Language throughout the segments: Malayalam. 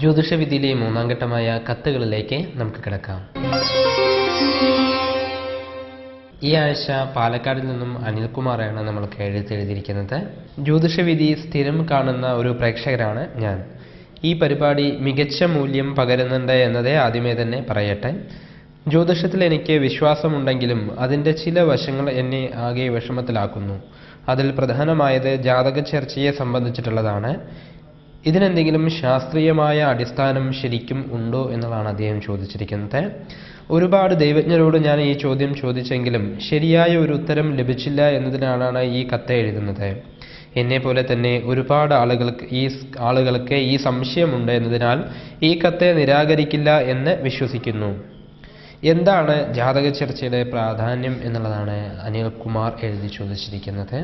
ജ്യോതിഷവിധിയിലെ മൂന്നാം ഘട്ടമായ കത്തുകളിലേക്ക് നമുക്ക് കിടക്കാം. ഈ ആഴ്ച പാലക്കാടിൽ നിന്നും അനിൽകുമാറാണ് നമ്മൾക്ക് എഴുതിയിരിക്കുന്നത്. ജ്യോതിഷവിധി സ്ഥിരം കാണുന്ന ഒരു പ്രേക്ഷകരാണ് ഞാൻ. ഈ പരിപാടി മികച്ച മൂല്യം പകരുന്നുണ്ട് എന്നതേ ആദ്യമേ തന്നെ പറയട്ടെ. ജ്യോതിഷത്തിൽ എനിക്ക് വിശ്വാസമുണ്ടെങ്കിലും അതിൻ്റെ ചില വശങ്ങൾ എന്നെ ആകെ വിഷമത്തിലാക്കുന്നു. അതിൽ പ്രധാനമായത് ജാതക ചർച്ചയെ സംബന്ധിച്ചിട്ടുള്ളതാണ്. ഇതിനെന്തെങ്കിലും ശാസ്ത്രീയമായ അടിസ്ഥാനം ശരിക്കും ഉണ്ടോ എന്നതാണ് അദ്ദേഹം ചോദിച്ചിരിക്കുന്നത്. ഒരുപാട് ദൈവജ്ഞരോട് ഞാൻ ഈ ചോദ്യം ചോദിച്ചെങ്കിലും ശരിയായ ഒരു ഉത്തരം ലഭിച്ചില്ല എന്നതിനാലാണ് ഈ കത്ത് എഴുതുന്നത്. എന്നെ പോലെ തന്നെ ഒരുപാട് ആളുകൾക്ക് ഈ സംശയമുണ്ട് എന്നതിനാൽ ഈ കത്തെ നിരാകരിക്കില്ല എന്ന് വിശ്വസിക്കുന്നു. എന്താണ് ജാതക ചർച്ചയുടെ പ്രാധാന്യം എന്നുള്ളതാണ് അനിൽകുമാർ എഴുതി ചോദിച്ചിരിക്കുന്നത്.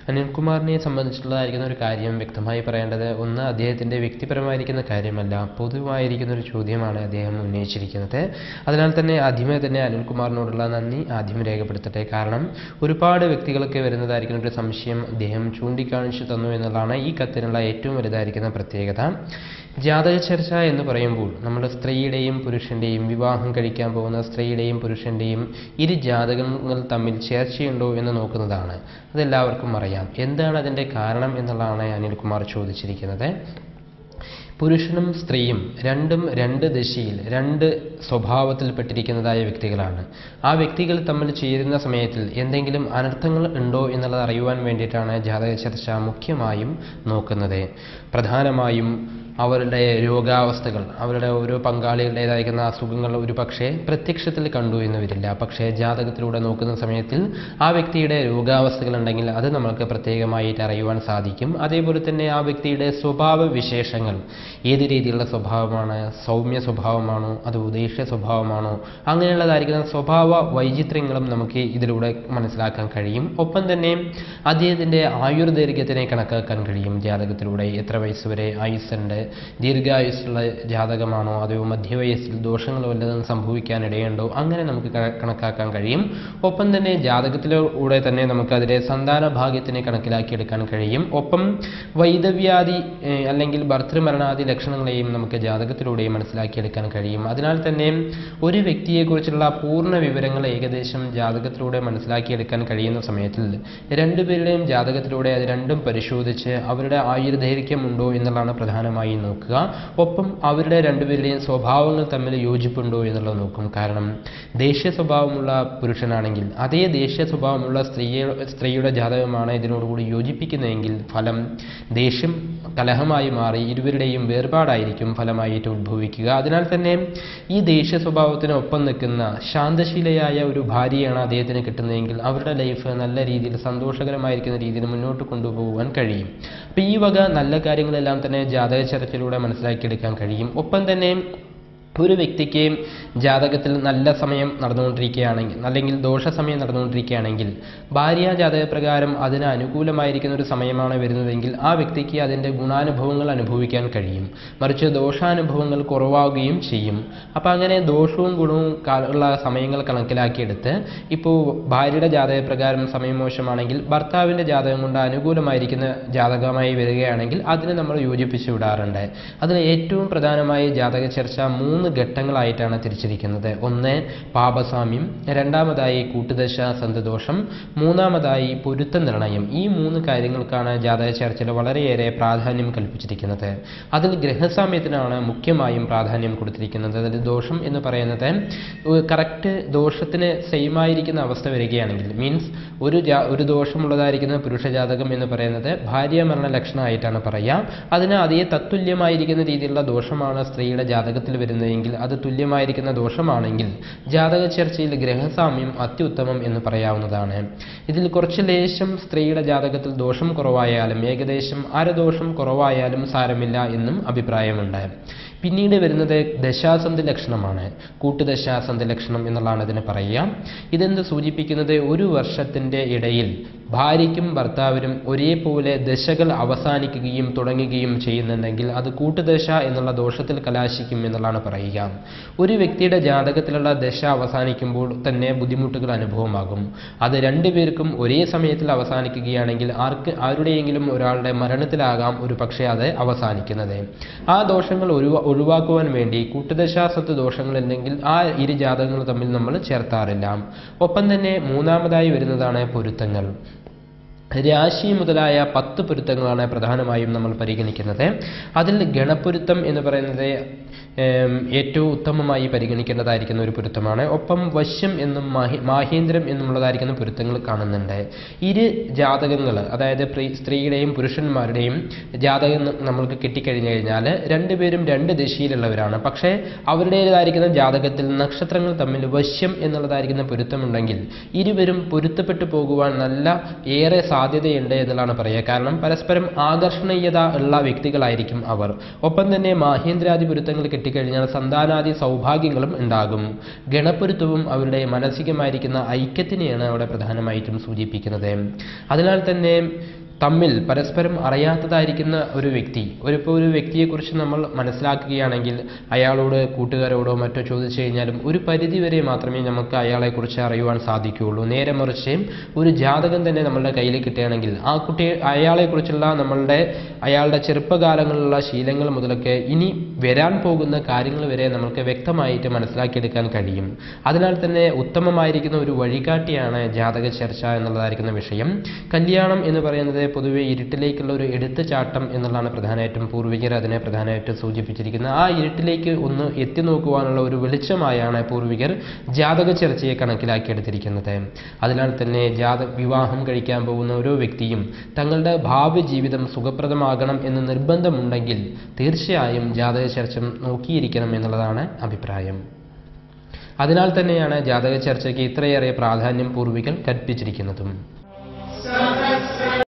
അനിൽകുമാറിനെ സംബന്ധിച്ചുള്ളതായിരിക്കുന്ന ഒരു കാര്യം വ്യക്തമായി പറയേണ്ടത്, ഒന്ന്, അദ്ദേഹത്തിൻ്റെ വ്യക്തിപരമായിരിക്കുന്ന കാര്യമല്ല, പൊതുവായിരിക്കുന്ന ഒരു ചോദ്യമാണ് അദ്ദേഹം ഉന്നയിച്ചിരിക്കുന്നത്. അതിനാൽ തന്നെ ആദ്യമേ തന്നെ അനിൽകുമാറിനോടുള്ള നന്ദി ആദ്യം രേഖപ്പെടുത്തട്ടെ. കാരണം ഒരുപാട് വ്യക്തികൾക്ക് വരുന്നതായിരിക്കുന്ന ഒരു സംശയം അദ്ദേഹം ചൂണ്ടിക്കാണിച്ചു തന്നു എന്നുള്ളതാണ് ഈ കത്തിനുള്ള ഏറ്റവും വലുതായിരിക്കുന്ന പ്രത്യേകത. ജാതക ചർച്ച എന്ന് പറയുമ്പോൾ നമ്മൾ സ്ത്രീയുടെയും പുരുഷൻ്റെയും, വിവാഹം കഴിക്കാൻ പോകുന്ന സ്ത്രീയുടെയും പുരുഷൻ്റെയും ഇരു ജാതകങ്ങൾ തമ്മിൽ ചേർച്ചയുണ്ടോ എന്ന് നോക്കുന്നതാണ്. അതെല്ലാവർക്കും അറിയാം. എന്താണ് അതിൻ്റെ കാരണം എന്നുള്ളതാണ് അനിൽകുമാർ ചോദിച്ചിരിക്കുന്നത്. പുരുഷനും സ്ത്രീയും രണ്ടും രണ്ട് ദിശയിൽ, രണ്ട് സ്വഭാവത്തിൽപ്പെട്ടിരിക്കുന്നതായ വ്യക്തികളാണ്. ആ വ്യക്തികൾ തമ്മിൽ ചേരുന്ന സമയത്തിൽ എന്തെങ്കിലും അനർത്ഥങ്ങൾ ഉണ്ടോ എന്നുള്ളത് അറിയുവാൻ വേണ്ടിയിട്ടാണ് ജാതക ചർച്ച മുഖ്യമായും നോക്കുന്നത്. പ്രധാനമായും അവരുടെ രോഗാവസ്ഥകൾ, അവരുടെ ഓരോ പങ്കാളികളുടേതായിരിക്കുന്ന അസുഖങ്ങൾ ഒരു പക്ഷേ പ്രത്യക്ഷത്തിൽ കണ്ടു എന്ന് വരില്ല. പക്ഷേ ജാതകത്തിലൂടെ നോക്കുന്ന സമയത്തിൽ ആ വ്യക്തിയുടെ രോഗാവസ്ഥകൾ ഉണ്ടെങ്കിൽ അത് നമ്മൾക്ക് പ്രത്യേകമായിട്ട് അറിയുവാൻ സാധിക്കും. അതേപോലെ തന്നെ ആ വ്യക്തിയുടെ സ്വഭാവ വിശേഷങ്ങൾ, ഏത് രീതിയിലുള്ള സ്വഭാവമാണ്, സൗമ്യ സ്വഭാവമാണോ അതോ ഉദ്ദേശ്യ സ്വഭാവമാണോ, അങ്ങനെയുള്ളതായിരിക്കുന്ന സ്വഭാവ വൈചിത്ര്യങ്ങളും നമുക്ക് ഇതിലൂടെ മനസ്സിലാക്കാൻ കഴിയും. ഒപ്പം തന്നെ അദ്ദേഹത്തിൻ്റെ ആയുർദൈർഘ്യത്തിനെ കണക്കാക്കാൻ കഴിയും ജാതകത്തിലൂടെ. എത്ര വയസ്സ് വരെ ആയുസ്സുണ്ട്, ദീർഘായുസ്സുള്ള ജാതകമാണോ അതോ മധ്യവയസ്സിൽ ദോഷങ്ങൾ വല്ലതും സംഭവിക്കാനിടയുണ്ടോ, അങ്ങനെ നമുക്ക് കണക്കാക്കാൻ കഴിയും. ഒപ്പം തന്നെ ജാതകത്തിലൂടെ തന്നെ നമുക്ക് അതിലെ സന്താന ഭാഗ്യത്തിനെ കണക്കിലാക്കിയെടുക്കാൻ കഴിയും. ഒപ്പം വൈദവ്യാദി അല്ലെങ്കിൽ ഭർത്തൃമരണാദി ലക്ഷണങ്ങളെയും നമുക്ക് ജാതകത്തിലൂടെയും മനസ്സിലാക്കിയെടുക്കാൻ കഴിയും. അതിനാൽ തന്നെ ഒരു വ്യക്തിയെക്കുറിച്ചുള്ള പൂർണ്ണ വിവരങ്ങൾ ഏകദേശം ജാതകത്തിലൂടെ മനസ്സിലാക്കിയെടുക്കാൻ കഴിയുന്ന സമയത്തിൽ രണ്ടുപേരുടെയും ജാതകത്തിലൂടെ അത് രണ്ടും പരിശോധിച്ച് അവരുടെ ആയുർദൈർഘ്യം ഉണ്ടോ എന്നുള്ളതാണ് പ്രധാനമായി നോക്കുക. ഒപ്പം അവരുടെ രണ്ടുപേരുടെയും സ്വഭാവങ്ങൾ തമ്മിൽ യോജിപ്പുണ്ടോ എന്നുള്ളത് നോക്കും. കാരണം ദേഷ്യ സ്വഭാവമുള്ള പുരുഷനാണെങ്കിൽ അതേ ദേഷ്യ സ്വഭാവമുള്ള സ്ത്രീയുടെ ജാതകമാണ് ഇതിനോടുകൂടി യോജിപ്പിക്കുന്നതെങ്കിൽ ഫലം ദേഷ്യം കലഹമായി മാറി ഇരുവരുടെയും വേർപാടായിരിക്കും ഫലമായിട്ട് ഉദ്ഭവിക്കുക. അതിനാൽ തന്നെ ഈ ദേഷ്യ സ്വഭാവത്തിന് ഒപ്പം നിൽക്കുന്ന ശാന്തശീലയായ ഒരു ഭാര്യയാണ് അദ്ദേഹത്തിന് കിട്ടുന്നതെങ്കിൽ അവരുടെ ലൈഫ് നല്ല രീതിയിൽ സന്തോഷകരമായിരിക്കുന്ന രീതിയിൽ മുന്നോട്ട് കൊണ്ടുപോകാൻ കഴിയും. അപ്പോൾ ഈ വക നല്ല കാര്യങ്ങളെല്ലാം തന്നെ ജാതക ചർച്ചയിലൂടെ മനസ്സിലാക്കിയെടുക്കാൻ കഴിയും. ഒപ്പം തന്നെ ഒരു വ്യക്തിക്ക് ജാതകത്തിൽ നല്ല സമയം നടന്നുകൊണ്ടിരിക്കുകയാണെങ്കിൽ അല്ലെങ്കിൽ ദോഷസമയം നടന്നുകൊണ്ടിരിക്കുകയാണെങ്കിൽ ഭാര്യ ജാതകപ്രകാരം അതിന് അനുകൂലമായിരിക്കുന്ന ഒരു സമയമാണ് വരുന്നതെങ്കിൽ ആ വ്യക്തിക്ക് അതിൻ്റെ ഗുണാനുഭവങ്ങൾ അനുഭവിക്കാൻ കഴിയും. മറിച്ച് ദോഷാനുഭവങ്ങൾ കുറവാകുകയും ചെയ്യും. അപ്പോൾ അങ്ങനെ ദോഷവും ഗുണവും ഉള്ള സമയങ്ങൾ കണക്കിലാക്കിയെടുത്ത് ഇപ്പോൾ ഭാര്യയുടെ ജാതകപ്രകാരം സമയം മോശമാണെങ്കിൽ ഭർത്താവിൻ്റെ ജാതകം കൊണ്ട് അനുകൂലമായിരിക്കുന്ന ജാതകമായി വരികയാണെങ്കിൽ അതിനെ നമ്മൾ യോജിപ്പിച്ചു വിടാറുണ്ട്. അതിൽ ഏറ്റവും പ്രധാനമായി ജാതക ചർച്ച 3 ഘട്ടങ്ങളായിട്ടാണ് തിരിച്ചിരിക്കുന്നത്. ഒന്ന്, പാപസാമ്യം, രണ്ടാമതായി കൂട്ടുദശ സന്ധദോഷം, മൂന്നാമതായി പൊരുത്ത നിർണയം. ഈ 3 കാര്യങ്ങൾക്കാണ് ജാതക ചർച്ചയിൽ വളരെയേറെ പ്രാധാന്യം കൽപ്പിച്ചിരിക്കുന്നത്. അതിൽ ഗ്രഹസാമ്യത്തിനാണ് മുഖ്യമായും പ്രാധാന്യം കൊടുത്തിരിക്കുന്നത്. അതിൽ ദോഷം എന്ന് പറയുന്നത് കറക്റ്റ് ദോഷത്തിന് സെയിമായിരിക്കുന്ന അവസ്ഥ വരികയാണെങ്കിൽ, മീൻസ് ഒരു ദോഷമുള്ളതായിരിക്കുന്ന പുരുഷജാതകം എന്ന് പറയുന്നത് ഭാര്യമരണ ലക്ഷണമായിട്ടാണ് പറയുക. അതിന് അതേ തത്തുല്യമായിരിക്കുന്ന രീതിയിലുള്ള ദോഷമാണ് സ്ത്രീയുടെ ജാതകത്തിൽ വരുന്നത് എങ്കിൽ, അത് തുല്യമായിരിക്കുന്ന ദോഷമാണെങ്കിൽ ജാതക ചർച്ചയിൽ ഗ്രഹസാമ്യം അത്യുത്തമം എന്ന് പറയാവുന്നതാണ്. ഇതിൽ കുറച്ച് ലേശം സ്ത്രീയുടെ ജാതകത്തിൽ ദോഷം കുറവായാലും ഏകദേശം അരദോഷം കുറവായാലും സാരമില്ല എന്നും അഭിപ്രായമുണ്ട്. പിന്നീട് വരുന്നത് ദശാസന്ധി ലക്ഷണമാണ്. കൂട്ടുദശാസന്ധി ലക്ഷണം എന്നുള്ളതാണ് ഇതിന് പറയുക. ഇതെന്ത് സൂചിപ്പിക്കുന്നത്, ഒരു വർഷത്തിൻ്റെ ഇടയിൽ ഭാര്യയ്ക്കും ഭർത്താവിനും ഒരേപോലെ ദശകൾ അവസാനിക്കുകയും തുടങ്ങുകയും ചെയ്യുന്നുണ്ടെങ്കിൽ അത് കൂട്ടുദശ എന്നുള്ള ദോഷത്തിൽ കലാശിക്കും എന്നുള്ളതാണ് പറയുക. ഒരു വ്യക്തിയുടെ ജാതകത്തിലുള്ള ദശ അവസാനിക്കുമ്പോൾ തന്നെ ബുദ്ധിമുട്ടുകൾ അനുഭവമാകും. അത് രണ്ടുപേർക്കും ഒരേ സമയത്തിൽ അവസാനിക്കുകയാണെങ്കിൽ ആരുടെയെങ്കിലും ഒരാളുടെ മരണത്തിലാകാം ഒരു പക്ഷേ അത് അവസാനിക്കുന്നത്. ആ ദോഷങ്ങൾ ഒഴിവാക്കുവാൻ വേണ്ടി കൂട്ടുദശാസത്വ ദോഷങ്ങളുണ്ടെങ്കിൽ ആ ഇരു ജാതകങ്ങൾ തമ്മിൽ നമ്മൾ ചേർത്താറില്ല. ഒപ്പം തന്നെ മൂന്നാമതായി വരുന്നതാണ് പൊരുത്തങ്ങൾ. രാശി മുതലായ 10 പൊരുത്തങ്ങളാണ് പ്രധാനമായും നമ്മൾ പരിഗണിക്കുന്നത്. അതിൽ ഗണപ്പൊരുത്തം എന്ന് പറയുന്നത് ഏറ്റവും ഉത്തമമായി പരിഗണിക്കേണ്ടതായിരിക്കുന്ന ഒരു പൊരുത്തമാണ്. ഒപ്പം വശ്യം എന്നും മാഹേന്ദ്രം എന്നുള്ളതായിരിക്കുന്ന പൊരുത്തങ്ങൾ കാണുന്നുണ്ട്. ഇരു ജാതകങ്ങൾ, അതായത് സ്ത്രീയുടെയും പുരുഷന്മാരുടെയും ജാതകം നമ്മൾക്ക് കിട്ടിക്കഴിഞ്ഞു കഴിഞ്ഞാൽ രണ്ടുപേരും 2 ദിശയിലുള്ളവരാണ്. പക്ഷേ അവരുടേതായിരിക്കുന്ന ജാതകത്തിൽ നക്ഷത്രങ്ങൾ തമ്മിൽ വശ്യം എന്നുള്ളതായിരിക്കുന്ന പൊരുത്തമുണ്ടെങ്കിൽ ഇരുവരും പൊരുത്തപ്പെട്ടു പോകുവാൻ നല്ല ഏറെ സാധ്യതയുണ്ട് എന്നുള്ളതാണ് പറയുക. കാരണം പരസ്പരം ആകർഷണീയത ഉള്ള വ്യക്തികളായിരിക്കും അവർ. ഒപ്പം തന്നെ മാഹേന്ദ്രാദി പൊരുത്തങ്ങൾ കിട്ടിക്കഴിഞ്ഞാൽ സന്താനാദി സൗഭാഗ്യങ്ങളും ഉണ്ടാകും. ഗണപ്പൊരുത്തവും അവരുടെ മാനസികമായിരിക്കുന്ന ഐക്യത്തിനെയാണ് അവിടെ പ്രധാനമായിട്ടും സൂചിപ്പിക്കുന്നത്. അതിനാൽ തന്നെ തമ്മിൽ പരസ്പരം അറിയാത്തതായിരിക്കുന്ന ഒരു വ്യക്തി, ഒരു വ്യക്തിയെക്കുറിച്ച് നമ്മൾ മനസ്സിലാക്കുകയാണെങ്കിൽ അയാളോട് കൂട്ടുകാരോടോ മറ്റോ ചോദിച്ചു കഴിഞ്ഞാലും ഒരു പരിധിവരെ മാത്രമേ നമുക്ക് അയാളെക്കുറിച്ച് അറിയുവാൻ സാധിക്കുകയുള്ളൂ. നേരെ മറിച്ച് ഒരു ജാതകം തന്നെ നമ്മളുടെ കയ്യിൽ കിട്ടുകയാണെങ്കിൽ ആ അയാളെക്കുറിച്ചുള്ള അയാളുടെ ചെറുപ്പകാലങ്ങളിലുള്ള ശീലങ്ങൾ മുതലൊക്കെ ഇനി വരാൻ പോകുന്ന കാര്യങ്ങൾ വരെ നമുക്ക് വ്യക്തമായിട്ട് മനസ്സിലാക്കിയെടുക്കാൻ കഴിയും. അതിനാൽ തന്നെ ഉത്തമമായിരിക്കുന്ന ഒരു വഴികാട്ടിയാണ് ജാതക ചർച്ച എന്നുള്ളതായിരിക്കുന്ന വിഷയം. കല്യാണം എന്ന് പറയുന്നത് പൊതുവെ ഇരുട്ടിലേക്കുള്ള ഒരു എടുത്തുചാട്ടം എന്നുള്ളതാണ് പ്രധാനമായിട്ടും പൂർവികർ അതിനെ പ്രധാനമായിട്ടും സൂചിപ്പിച്ചിരിക്കുന്നത്. ആ ഇരുട്ടിലേക്ക് ഒന്ന് എത്തി നോക്കുവാനുള്ള ഒരു വെളിച്ചമായാണ് പൂർവികർ ജാതക ചർച്ചയെ കണക്കിലാക്കിയെടുത്തിരിക്കുന്നത്. അതിനാൽ തന്നെ വിവാഹം കഴിക്കാൻ പോകുന്ന ഓരോ വ്യക്തിയും തങ്ങളുടെ ഭാവി ജീവിതം സുഖപ്രദമാകണം എന്ന് നിർബന്ധമുണ്ടെങ്കിൽ തീർച്ചയായും ജാതക ചർച്ച നോക്കിയിരിക്കണം എന്നുള്ളതാണ് അഭിപ്രായം. അതിനാൽ തന്നെയാണ് ജാതക ചർച്ചയ്ക്ക് ഇത്രയേറെ പ്രാധാന്യം പൂർവികർ കൽപ്പിച്ചിരിക്കുന്നതും.